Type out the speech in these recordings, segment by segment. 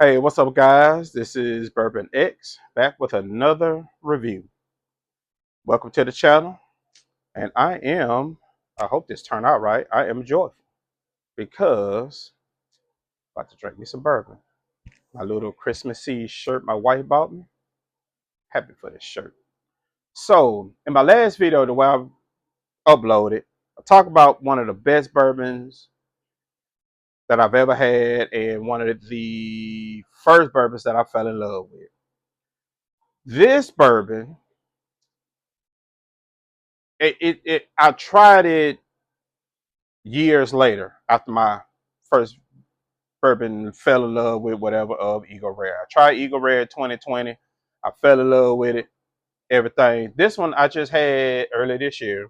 Hey, what's up, guys? This is Bourbon X back with another review. Welcome to the channel, and I hope this turned out right. I am joyful because I'm about to drink me some bourbon. My little Christmas Eve shirt my wife bought me. Happy for this shirt. So, in my last video, the way I uploaded, I talked about one of the best bourbons that I've ever had, and one of the first bourbons that I fell in love with. This bourbon I tried it years later after my first bourbon fell in love with whatever of Eagle Rare. I tried Eagle Rare 2020. I fell in love with it, everything. This one I just had earlier this year.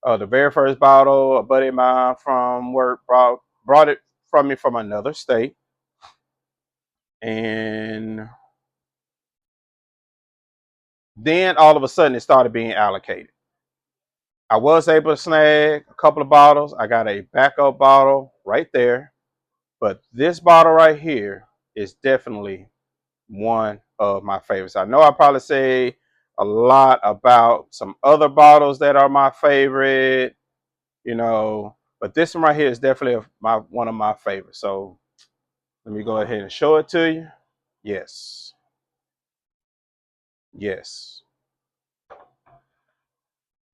The very first bottle, a buddy of mine from work brought it from me from another state. And then all of a sudden it started being allocated. I was able to snag a couple of bottles. I got a backup bottle right there. But this bottle right here is definitely one of my favorites. I know I probably say a lot about some other bottles that are my favorite, but this one right here is definitely one of my favorites. So let me go ahead and show it to you. Yes. Yes.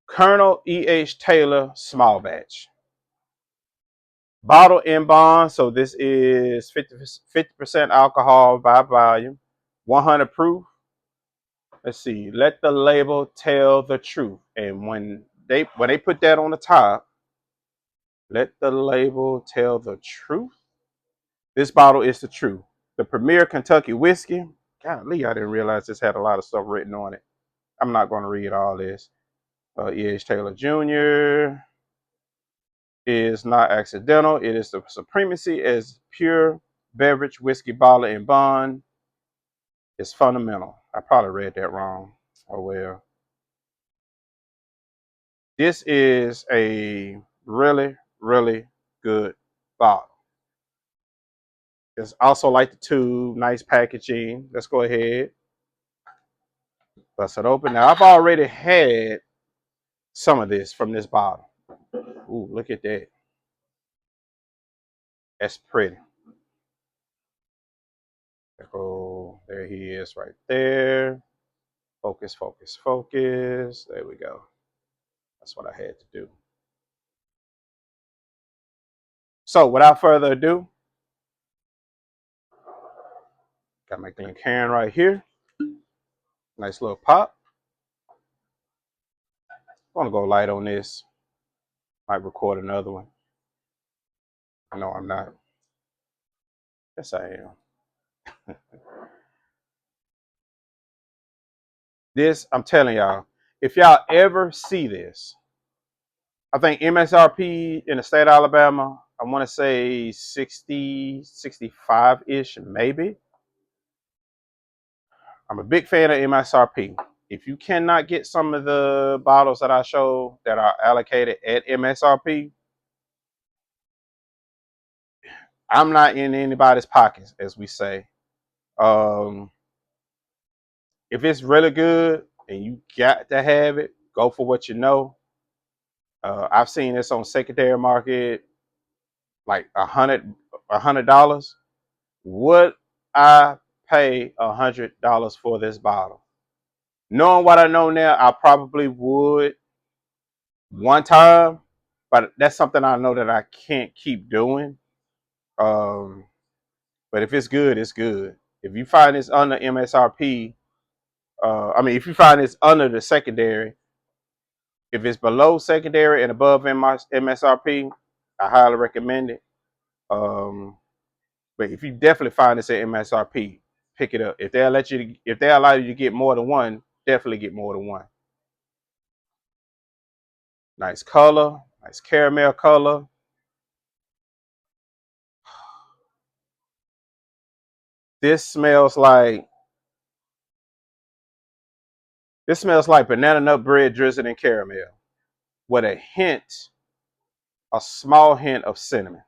Colonel E.H. Taylor Small Batch. Bottle in bond. So this is 50% alcohol by volume, 100 proof. Let's see. Let the label tell the truth. And when they put that on the top, let the label tell the truth. This bottle is the truth. The Premier Kentucky Whiskey. Golly, I didn't realize this had a lot of stuff written on it. I'm not going to read all this. E.H. Taylor Jr. is not accidental. It is the supremacy as pure beverage whiskey bottle in bond. It's fundamental. I probably read that wrong. Oh well. This is a really, really good bottle. It's also like the tube, nice packaging. Let's go ahead, bust it open. Now, I've already had some of this from this bottle. Ooh, look at that. That's pretty. Oh, there he is right there. Focus, focus, focus. There we go. That's what I had to do. So, without further ado, got my Glencairn right here. Nice little pop. I'm gonna go light on this. Might record another one. No, I'm not. Yes, I am. This, I'm telling y'all, if y'all ever see this, I think MSRP in the state of Alabama, I want to say 60, 65-ish, maybe. I'm a big fan of MSRP. If you cannot get some of the bottles that I show that are allocated at MSRP, I'm not in anybody's pockets, as we say. Um, if it's really good and you got to have it, go for what you know. I've seen this on secondary market like $100. Would I pay $100 for this bottle? Knowing what I know now, I probably would one time, but that's something I know that I can't keep doing. Um, but if it's good, it's good. If you find this under MSRP, if you find this under the secondary, if it's below secondary and above MSRP, I highly recommend it. Um, but if you definitely find this at MSRP, pick it up. If they allow you to get more than one, definitely get more than one. Nice color, nice caramel color. This smells like banana nut bread drizzled in caramel with a small hint of cinnamon.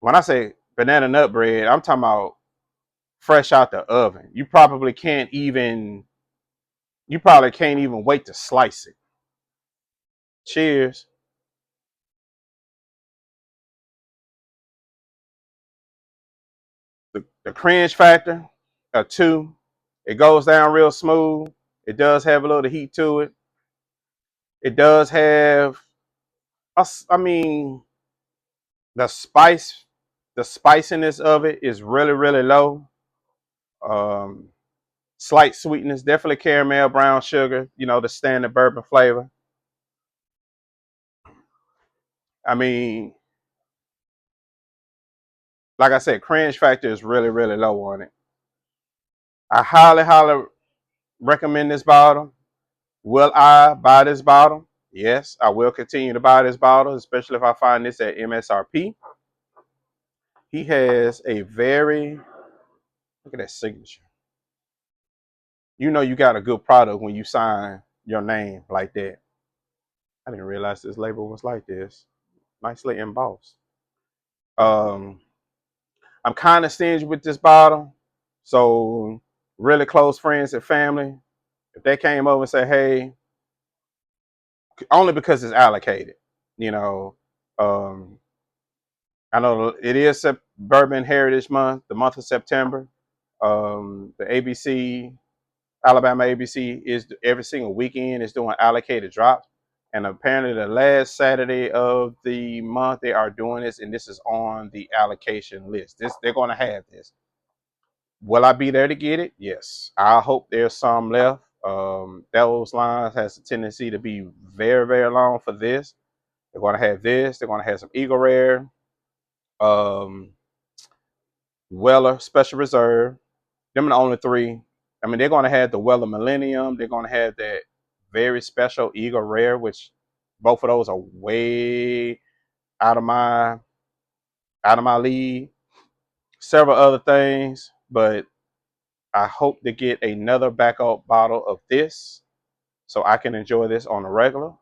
When I say banana nut bread, I'm talking about fresh out the oven. You probably can't even wait to slice it. Cheers. The cringe factor, a 2. It goes down real smooth. It does have a little heat to it. It does have, I mean, the spice, the spiciness of it is really, really low. Um, Slight sweetness, definitely caramel, brown sugar, the standard bourbon flavor. I mean, like I said, cringe factor is really, really low on it. I highly, highly recommend this bottle. Will I buy this bottle? Yes, I will continue to buy this bottle, especially if I find this at MSRP. He has a very, look at that signature. You know you got a good product when you sign your name like that. I didn't realize this label was like this. Nicely embossed. Um, I'm kind of stingy with this bottle. So really close friends and family, if they came over and say, hey, only because it's allocated, you know, um, I know it is Bourbon Heritage Month, the month of September. The ABC, Alabama ABC is every single weekend is doing allocated drops. And apparently the last Saturday of the month they are doing this, and this is on the allocation list. They're going to have this. Will I be there to get it? Yes. I hope there's some left. Those lines has a tendency to be very, very long for this. They're going to have this. They're going to have some Eagle Rare, um, Weller Special Reserve. Them are the only 3. I mean, they're going to have the Weller Millennium. They're going to have that very special Eagle Rare, which both of those are way out of my league. Several other things, but I hope to get another backup bottle of this so I can enjoy this on the regular.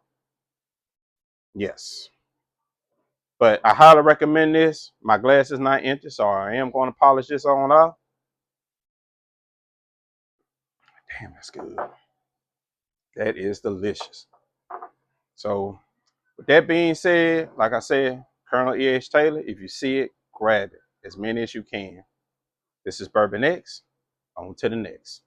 Yes. But I highly recommend this. My glass is not empty, so I am going to polish this on off. Damn, that's good. That is delicious. So with that being said, like I said, Colonel E.H. Taylor, if you see it, grab it. As many as you can. This is Bourbon X. On to the next.